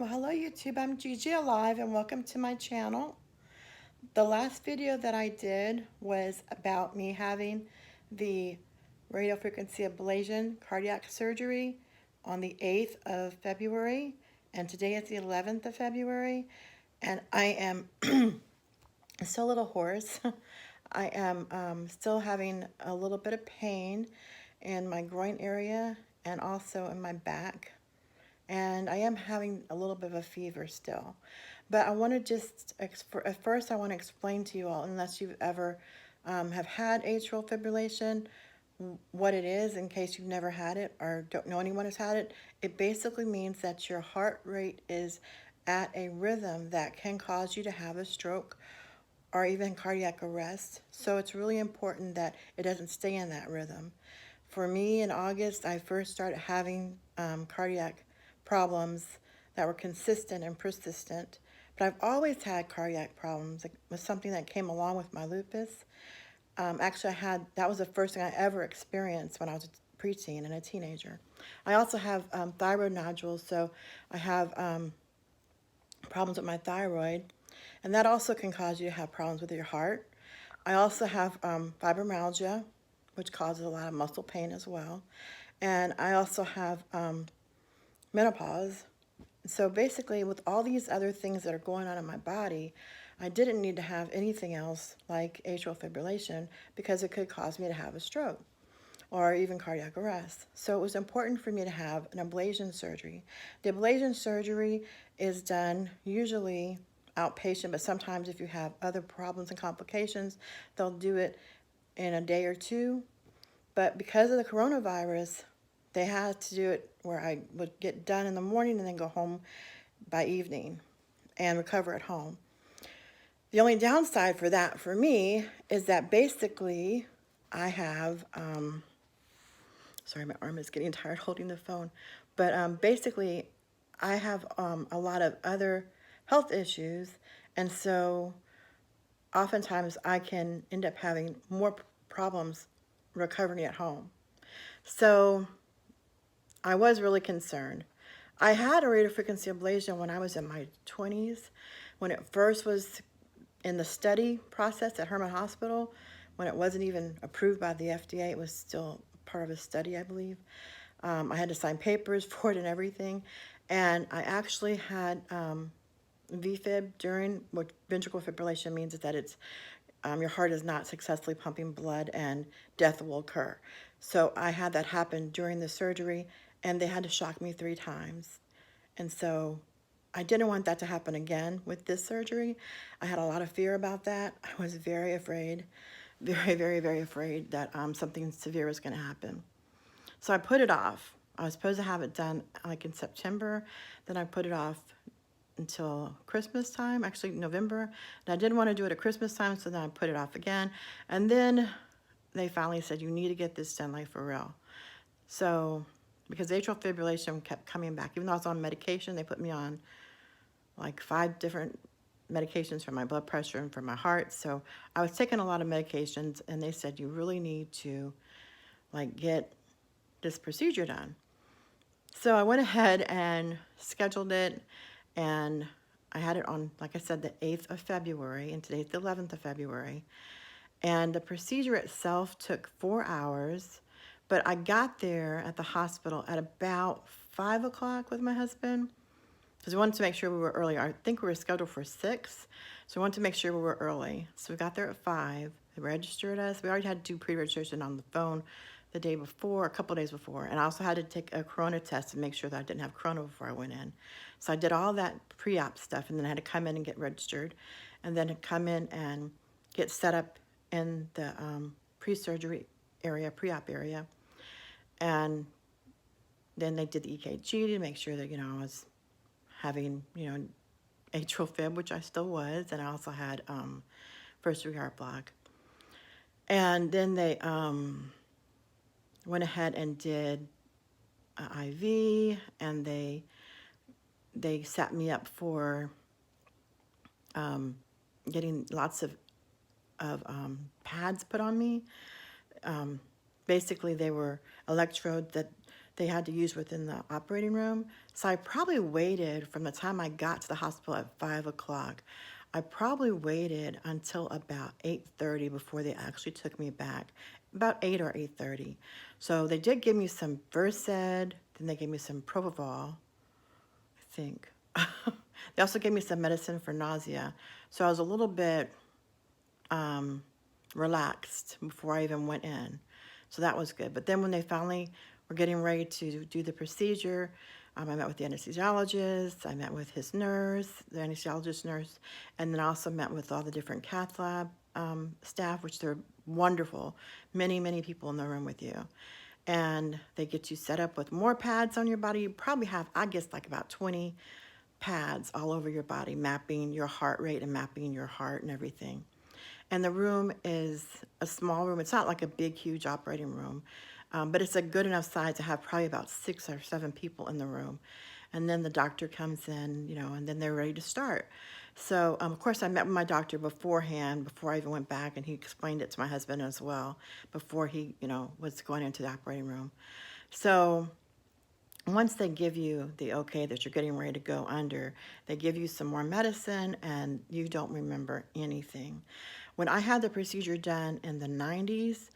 Well, hello YouTube, I'm Gigi Alive and welcome to my channel. The last video that I did was about me having the radiofrequency ablation cardiac surgery on the 8th of February, and today is the 11th of February, and I am still a little hoarse. I am still having a little bit of pain in my groin area and also in my back. And I am having a little bit of a fever still. But I want to just, at first I want to explain to you all, unless you've ever have had atrial fibrillation, what it is in case you've never had it or don't know anyone who's had it. It basically means that your heart rate is at a rhythm that can cause you to have a stroke or even cardiac arrest. So it's really important that it doesn't stay in that rhythm. For me, in August, I first started having cardiac problems that were consistent and persistent. But I've always had cardiac problems. It was something that came along with my lupus. Actually, that was the first thing I ever experienced when I was a preteen and a teenager. I also have thyroid nodules, so I have problems with my thyroid, and that also can cause you to have problems with your heart. I also have fibromyalgia, which causes a lot of muscle pain as well. And I also have menopause. So basically, with all these other things that are going on in my body, I didn't need to have anything else like atrial fibrillation because it could cause me to have a stroke or even cardiac arrest. So it was important for me to have an ablation surgery. The ablation surgery is done usually outpatient, but sometimes if you have other problems and complications, they'll do it in a day or two. But because of the coronavirus, they had to do it where I would get done in the morning and then go home by evening and recover at home. The only downside for that for me is that basically I have, sorry, my arm is getting tired holding the phone, but basically I have a lot of other health issues, and so oftentimes I can end up having more problems recovering at home. So I was really concerned. I had a radiofrequency ablation when I was in my 20s, when it first was in the study process at Herman Hospital, when it wasn't even approved by the FDA. It was still part of a study, I believe. I had to sign papers for it and everything. And I actually had VFib during, what ventricular fibrillation means is that it's your heart is not successfully pumping blood and death will occur. So I had that happen during the surgery, and they had to shock me 3 times. And so I didn't want that to happen again with this surgery. I had a lot of fear about that. I was very afraid, very, very, very afraid that something severe was going to happen. So I put it off. I was supposed to have it done like in September. Then I put it off until Christmas time, actually November. And I didn't want to do it at Christmas time, so then I put it off again. And then they finally said, you need to get this done like for real. So, because atrial fibrillation kept coming back. Even though I was on medication, they put me on like 5 different medications for my blood pressure and for my heart. So I was taking a lot of medications, and they said, you really need to like get this procedure done. So I went ahead and scheduled it, and I had it on, like I said, the 8th of February, and today's the 11th of February. And the procedure itself took 4 hours, but I got there at the hospital at about 5 o'clock with my husband, because we wanted to make sure we were early. I think we were scheduled for 6, so we wanted to make sure we were early. So we got there at 5. They registered us. We already had to do pre-registration on the phone the day before, a couple days before. And I also had to take a corona test to make sure that I didn't have corona before I went in. So I did all that pre-op stuff, and then I had to come in and get registered, and then come in and get set up in the pre-surgery area, pre-op area. And then they did the EKG to make sure that, I was having, atrial fib, which I still was, and I also had first degree heart block. And then they went ahead and did an IV, and they set me up for getting lots of pads put on me. Basically, they were electrodes that they had to use within the operating room. So I probably waited from the time I got to the hospital at 5 o'clock. I probably waited until about 8:30 before they actually took me back, about 8 or 8:30. So they did give me some Versed, then they gave me some Propofol, I think. They also gave me some medicine for nausea. So I was a little bit relaxed before I even went in. So that was good. But then when they finally were getting ready to do the procedure, I met with the anesthesiologist, I met with his nurse, the anesthesiologist nurse, and then I also met with all the different cath lab staff, which they're wonderful. Many, many people in the room with you. And they get you set up with more pads on your body. You probably have, I guess, like about 20 pads all over your body, mapping your heart rate and mapping your heart and everything. And the room is a small room. It's not like a big, huge operating room, but it's a good enough size to have probably about 6 or 7 people in the room. And then the doctor comes in, and then they're ready to start. So, of course, I met with my doctor beforehand, before I even went back, and he explained it to my husband as well before he, was going into the operating room. So once they give you the okay that you're getting ready to go under, they give you some more medicine and you don't remember anything. When I had the procedure done in the 90s,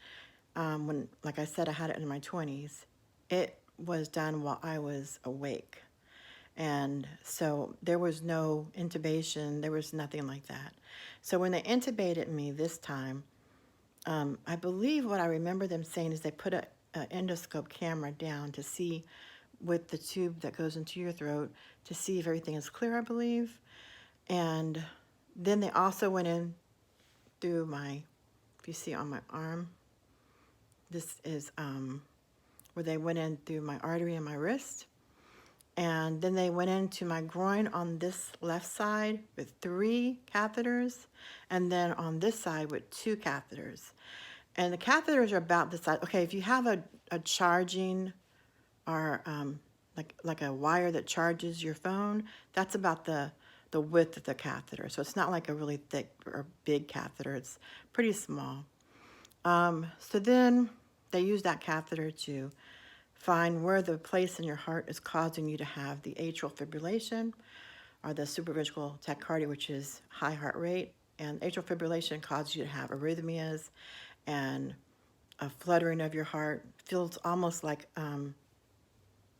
when, like I said, I had it in my 20s, it was done while I was awake. And so there was no intubation, there was nothing like that. So when they intubated me this time, I believe what I remember them saying is they put a endoscope camera down to see with the tube that goes into your throat to see if everything is clear, I believe. And then they also went in through my, if you see on my arm, this is where they went in through my artery and my wrist. And then they went into my groin on this left side with 3 catheters, and then on this side with 2 catheters. And the catheters are about this size. Okay, if you have a charging or like a wire that charges your phone, that's about the width of the catheter. So it's not like a really thick or big catheter. It's pretty small. So then they use that catheter to find where the place in your heart is causing you to have the atrial fibrillation or the supraventricular tachycardia, which is high heart rate. And atrial fibrillation causes you to have arrhythmias and a fluttering of your heart. Feels almost like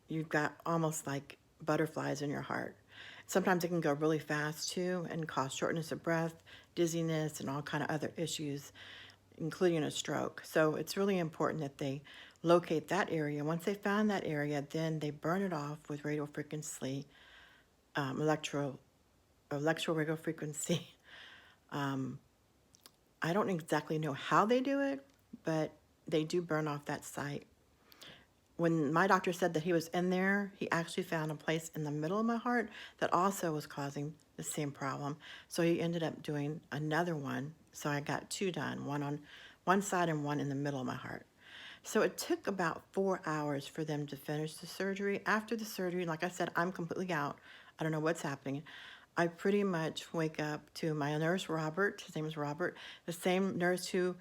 you've got almost like butterflies in your heart. Sometimes it can go really fast too and cause shortness of breath, dizziness, and all kind of other issues, including a stroke. So it's really important that they locate that area. Once they found that area, then they burn it off with radiofrequency, electro radiofrequency. I don't exactly know how they do it, but they do burn off that site. When my doctor said that he was in there, he actually found a place in the middle of my heart that also was causing the same problem. So he ended up doing another one. So I got 2 done, one on one side and one in the middle of my heart. So it took about 4 hours for them to finish the surgery. After the surgery, like I said, I'm completely out. I don't know what's happening. I pretty much wake up to my nurse, Robert. His name is Robert. The same nurse who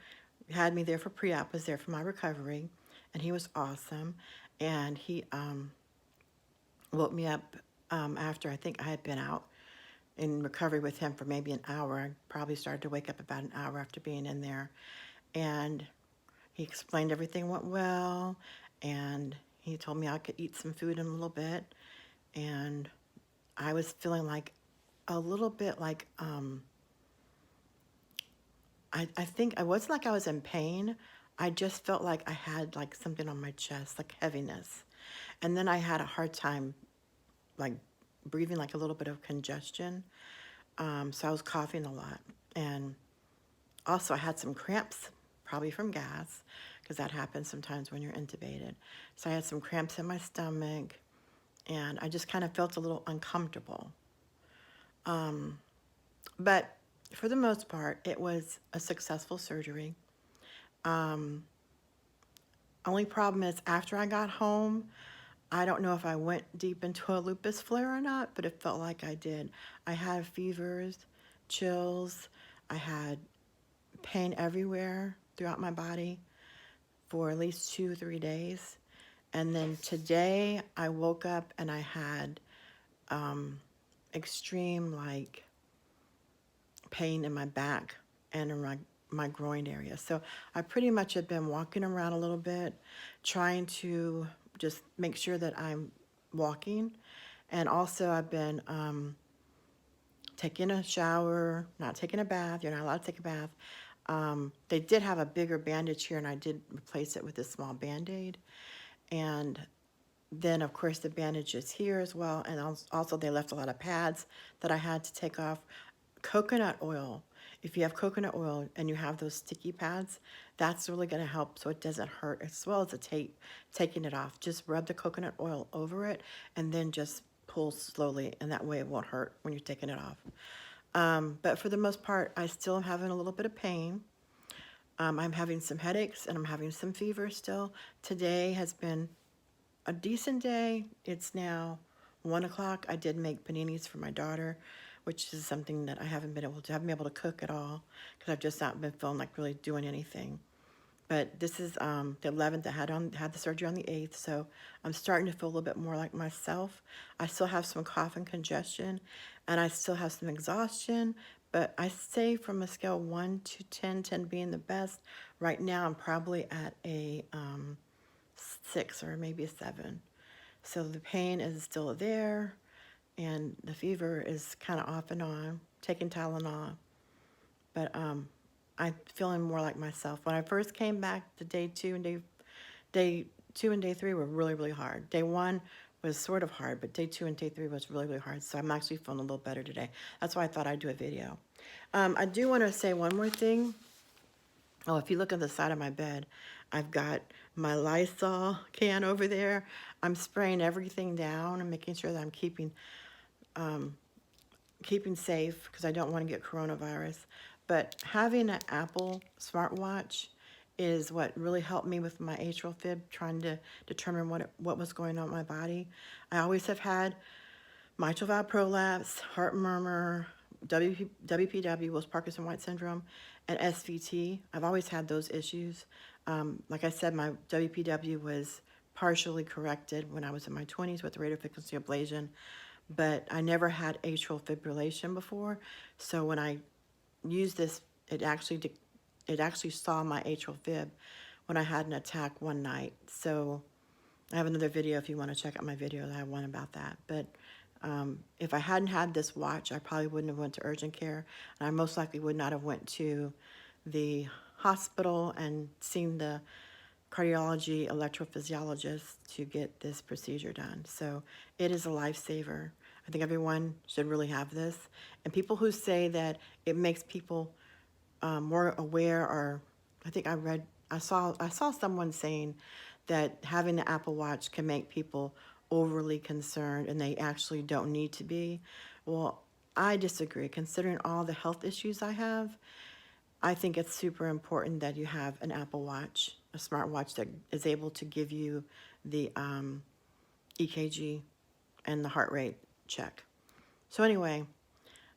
had me there for pre-op was there for my recovery, and he was awesome. And he woke me up after I think I had been out in recovery with him for maybe an hour. I probably started to wake up about an hour after being in there. And he explained everything went well, and he told me I could eat some food in a little bit. And I was feeling like a little bit like, I think I wasn't like I was in pain. I just felt like I had like something on my chest, like heaviness. And then I had a hard time like breathing, like a little bit of congestion. So I was coughing a lot. And also I had some cramps, probably from gas, because that happens sometimes when you're intubated. So I had some cramps in my stomach, and I just kind of felt a little uncomfortable. But for the most part, it was a successful surgery. Only problem is after I got home, I don't know if I went deep into a lupus flare or not, but it felt like I did. I had fevers, chills, I had pain everywhere throughout my body for at least 2 or 3 days. And then today I woke up and I had extreme like pain in my back and in my groin area. So I pretty much have been walking around a little bit, trying to just make sure that I'm walking. And also I've been taking a shower, not taking a bath. You're not allowed to take a bath. They did have a bigger bandage here, and I did replace it with a small Band-Aid. And then, of course, the bandage is here as well. And also they left a lot of pads that I had to take off. Coconut oil. If you have coconut oil and you have those sticky pads, that's really going to help so it doesn't hurt, as well as the taking it off. Just rub the coconut oil over it and then just pull slowly, and that way it won't hurt when you're taking it off. But for the most part, I still am having a little bit of pain. I'm having some headaches and I'm having some fever still. Today has been a decent day. It's now 1 o'clock. I did make paninis for my daughter, which is something that I haven't been able to cook at all because I've just not been feeling like really doing anything. But this is the 11th. I had the surgery on the 8th, so I'm starting to feel a little bit more like myself. I still have some cough and congestion, and I still have some exhaustion. But I say from a scale 1 to 10, 10 being the best, right now I'm probably at a 6 or maybe a 7. So the pain is still there, and the fever is kind of off and on, taking Tylenol. But I'm feeling more like myself. When I first came back, the day 2 and day 3 were really, really hard. Day 1 was sort of hard, but day 2 and day 3 was really, really hard. So I'm actually feeling a little better today. That's why I thought I'd do a video. I do want to say one more thing. Oh, if you look on the side of my bed, I've got my Lysol can over there. I'm spraying everything down and making sure that I'm keeping safe because I don't want to get coronavirus. But having an Apple smartwatch is what really helped me with my atrial fib, trying to determine what was going on in my body. I always have had mitral valve prolapse, heart murmur, WPW, was Parkinson-White syndrome, and SVT. I've always had those issues. Like I said, my WPW was partially corrected when I was in my 20s with radiofrequency ablation, but I never had atrial fibrillation before. So when I used this, it actually saw my atrial fib when I had an attack one night. So I have another video if you want to check out my video. I have one about that. But if I hadn't had this watch, I probably wouldn't have went to urgent care, and I most likely would not have went to the hospital and seen the cardiology electrophysiologist to get this procedure done. So it is a lifesaver. I think everyone should really have this. And people who say that it makes people more aware, or I think I saw someone saying that having the Apple Watch can make people overly concerned, and they actually don't need to be. Well, I disagree. Considering all the health issues I have, I think it's super important that you have an Apple Watch, a smartwatch that is able to give you the EKG and the heart rate check. So anyway,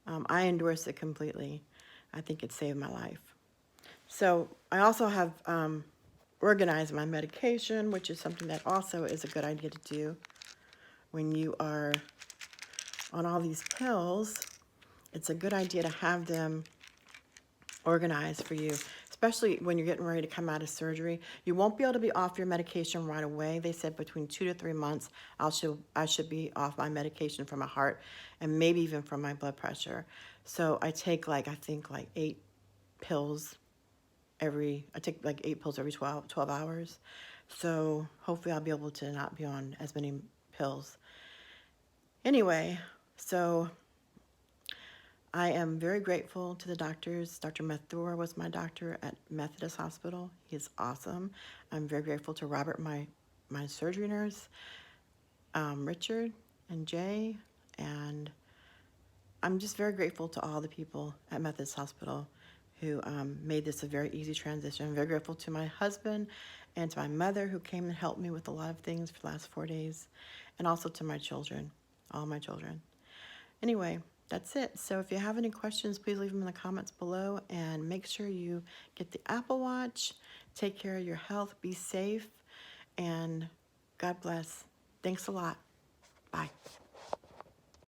I endorse it completely. I think it saved my life. So I also have organized my medication, which is something that also is a good idea to do when you are on all these pills. It's a good idea to have them organized for you, especially when you're getting ready to come out of surgery. You won't be able to be off your medication right away. They said between 2 to 3 months, I should be off my medication for my heart and maybe even for my blood pressure. So I take I think 8 pills I take 8 pills every 12 hours. So hopefully I'll be able to not be on as many pills. Anyway, so I am very grateful to the doctors. Dr. Mathur was my doctor at Methodist Hospital. He's awesome. I'm very grateful to Robert, my surgery nurse, Richard and Jay, and I'm just very grateful to all the people at Methodist Hospital who made this a very easy transition. I'm very grateful to my husband and to my mother who came and helped me with a lot of things for the last 4 days, and also to my children, all my children. Anyway, that's it. So if you have any questions, please leave them in the comments below, and make sure you get the Apple Watch. Take care of your health, be safe, and God bless. Thanks a lot. Bye.